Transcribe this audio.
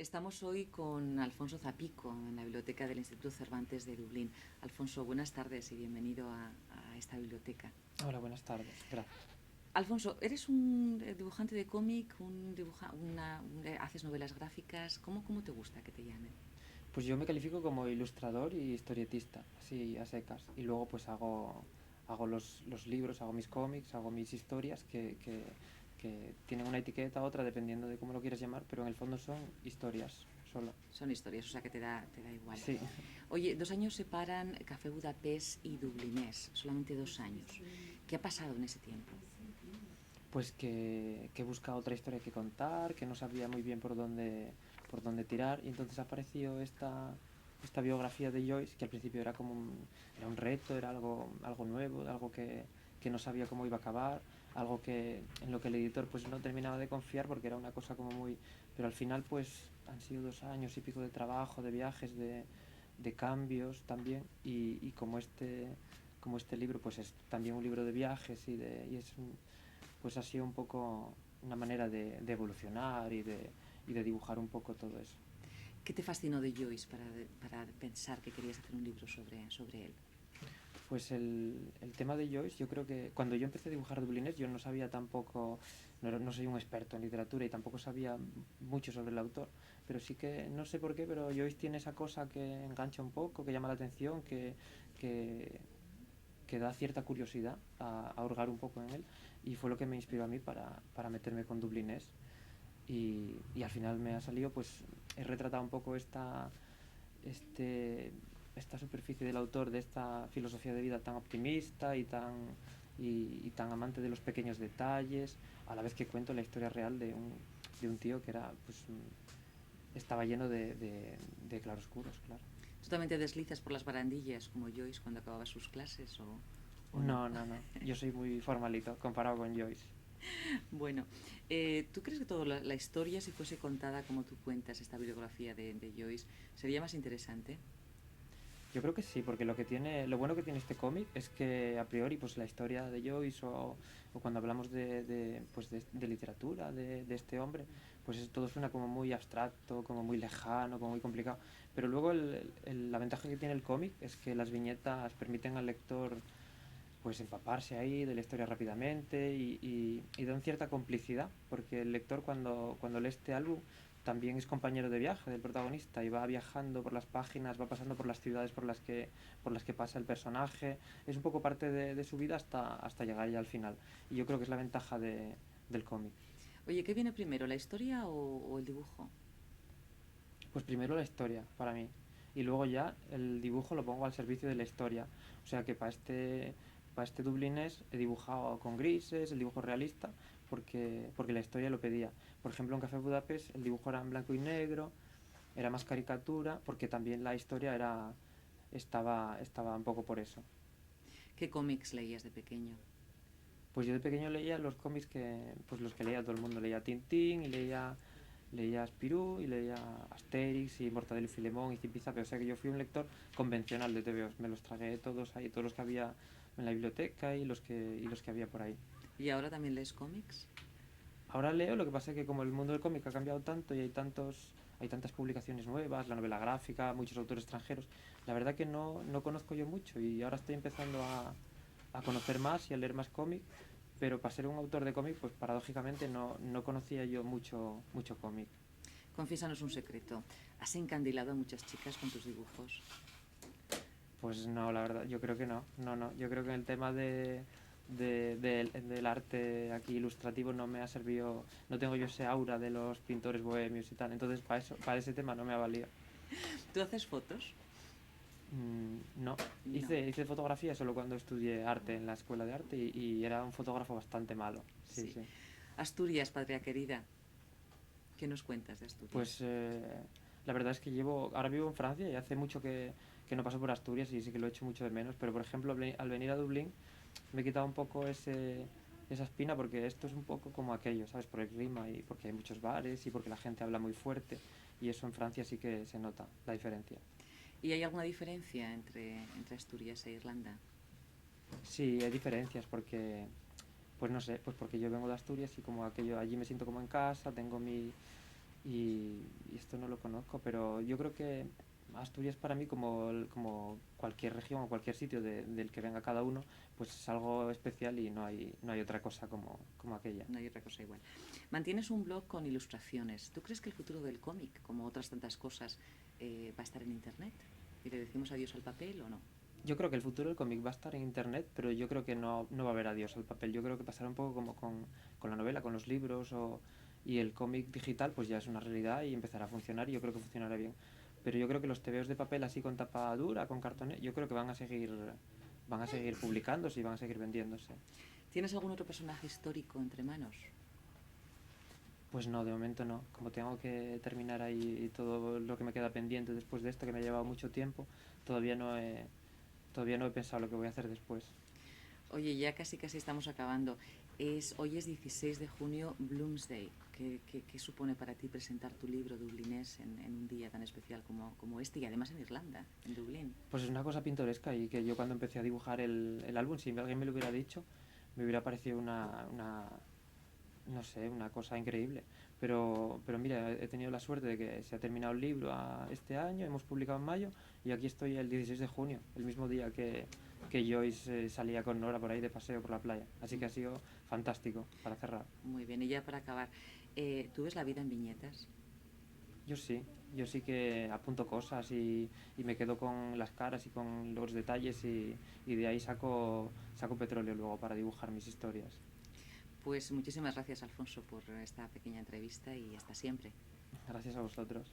Estamos hoy con Alfonso Zapico en la biblioteca del Instituto Cervantes de Dublín. Alfonso, buenas tardes y bienvenido a esta biblioteca. Hola, buenas tardes. Gracias. Alfonso, eres un dibujante de cómic, haces novelas gráficas. ¿Cómo te gusta que te llamen? Pues yo me califico como ilustrador y historietista, así a secas. Y luego pues hago los libros, hago mis cómics, hago mis historias que tienen una etiqueta u otra dependiendo de cómo lo quieras llamar, pero en el fondo son historias solo. Son historias, o sea que te da igual. Sí, Oye, 2 años separan Café Budapest y Dublinés, solamente 2 años. ¿Qué ha pasado en ese tiempo? pues que he buscado otra historia que contar, que no sabía muy bien por dónde tirar, y entonces apareció esta biografía de Joyce, que al principio era como era un reto, era algo nuevo, algo que no sabía cómo iba a acabar, algo que en lo que el editor pues no terminaba de confiar porque era una cosa como muy... Pero al final pues han sido 2 años y pico de trabajo, de viajes, de cambios también, y como este libro pues es también un libro de viajes y es pues ha sido un poco una manera de evolucionar y de dibujar un poco todo eso. ¿Qué te fascinó de Joyce para pensar que querías hacer un libro sobre él? Pues el tema de Joyce, yo creo que cuando yo empecé a dibujar Dublinés, yo no sabía tampoco, no soy un experto en literatura y tampoco sabía mucho sobre el autor, pero sí que, no sé por qué, pero Joyce tiene esa cosa que engancha un poco, que llama la atención, que, que da cierta curiosidad a hurgar un poco en él, y fue lo que me inspiró a mí para meterme con Dublinés. Y al final me ha salido, pues he retratado un poco este, esta superficie del autor, de esta filosofía de vida tan optimista y tan amante de los pequeños detalles, a la vez que cuento la historia real de un tío que era, pues, estaba lleno de claroscuros, claro. ¿Tú también te deslizas por las barandillas como Joyce cuando acababa sus clases o no? No, no, no. Yo soy muy formalito comparado con Joyce. Bueno, ¿tú crees que toda la historia, si fuese contada como tú cuentas esta bibliografía de Joyce, sería más interesante? Yo creo que sí, porque lo bueno que tiene este cómic es que a priori pues la historia de Joyce o cuando hablamos pues de literatura de este hombre, pues todo suena como muy abstracto, como muy lejano, como muy complicado. Pero luego la ventaja que tiene el cómic es que las viñetas permiten al lector pues empaparse ahí de la historia rápidamente y dan cierta complicidad, porque el lector cuando lee este álbum también es compañero de viaje del protagonista y va viajando por las páginas, va pasando por las ciudades por las que pasa el personaje, es un poco parte de su vida hasta llegar ya al final. Y yo creo que es la ventaja del cómic. Oye, ¿qué viene primero, la historia o el dibujo? Pues primero la historia, para mí. Y luego ya el dibujo lo pongo al servicio de la historia. O sea que para este Dublinés he dibujado con grises, el dibujo realista, porque la historia lo pedía. Por ejemplo, en Café Budapest el dibujo era en blanco y negro, era más caricatura, porque también la historia estaba un poco por eso. ¿Qué cómics leías de pequeño? Pues yo de pequeño leía los cómics pues los que leía todo el mundo. Leía Tintín y leía Spirou y leía Asterix y Mortadelo y Filemón y Zipizape. O sea que yo fui un lector convencional de TVOs. Me los tragué todos ahí, todos los que había en la biblioteca y los que había por ahí. ¿Y ahora también lees cómics? Ahora leo, lo que pasa es que como el mundo del cómic ha cambiado tanto y hay tantas publicaciones nuevas, la novela gráfica, muchos autores extranjeros, la verdad que no conozco yo mucho y ahora estoy empezando a conocer más y a leer más cómic, pero para ser un autor de cómic, pues paradójicamente no conocía yo mucho cómic. Confiésanos un secreto. ¿Has encandilado a muchas chicas con tus dibujos? Pues no, la verdad, yo creo que no. Yo creo que el tema del arte aquí ilustrativo no me ha servido, no tengo yo ese aura de los pintores bohemios y tal, entonces para ese tema no me ha valido. ¿Tú haces fotos? No, No. hice fotografía solo cuando estudié arte en la escuela de arte y era un fotógrafo bastante malo, sí, Sí. sí. Asturias, patria querida. ¿Qué nos cuentas de Pues Asturias? la verdad es que ahora vivo en Francia y hace mucho que no paso por Asturias y sí que lo he hecho mucho de menos, pero por ejemplo al venir a Dublín me he quitado un poco esa espina porque esto es un poco como aquello, ¿sabes? Por el clima y porque hay muchos bares y porque la gente habla muy fuerte y eso en Francia sí que se nota la diferencia. ¿Y hay alguna diferencia entre Asturias e Irlanda? Sí, hay diferencias porque, pues no sé, pues porque yo vengo de Asturias y como aquello allí me siento como en casa, tengo y esto no lo conozco, pero yo creo que Asturias para mí, como cualquier región o cualquier sitio del que venga cada uno, pues es algo especial y no hay otra cosa como aquella. No hay otra cosa igual. Mantienes un blog con ilustraciones. ¿Tú crees que el futuro del cómic, como otras tantas cosas, va a estar en Internet? ¿Y le decimos adiós al papel o no? Yo creo que el futuro del cómic va a estar en internet, pero yo creo que no va a haber adiós al papel. Yo creo que pasará un poco como con la novela, con los libros, y el cómic digital pues ya es una realidad y empezará a funcionar y yo creo que funcionará bien. Pero yo creo que los tebeos de papel así con tapa dura, con cartón, yo creo que van a seguir publicándose y van a seguir vendiéndose. ¿Tienes algún otro personaje histórico entre manos? Pues no, de momento no. Como tengo que terminar ahí todo lo que me queda pendiente después de esto, que me ha llevado mucho tiempo, todavía no he pensado lo que voy a hacer después. Oye, ya casi estamos acabando. Hoy es 16 de junio, Bloomsday. ¿Qué supone para ti presentar tu libro dublinés en un día tan especial como este y además en Irlanda, en Dublín? Pues es una cosa pintoresca y que yo cuando empecé a dibujar el álbum, si alguien me lo hubiera dicho, me hubiera parecido no sé, una cosa increíble. Pero mira, he tenido la suerte de que se ha terminado el libro este año, hemos publicado en mayo y aquí estoy el 16 de junio, el mismo día que Joyce salía con Nora por ahí de paseo por la playa. Así que ha sido fantástico para cerrar. Muy bien, y ya para acabar, ¿tú ves la vida en viñetas? Yo sí que apunto cosas y me quedo con las caras y con los detalles y de ahí saco petróleo luego para dibujar mis historias. Pues muchísimas gracias, Alfonso, por esta pequeña entrevista y hasta siempre. Gracias a vosotros.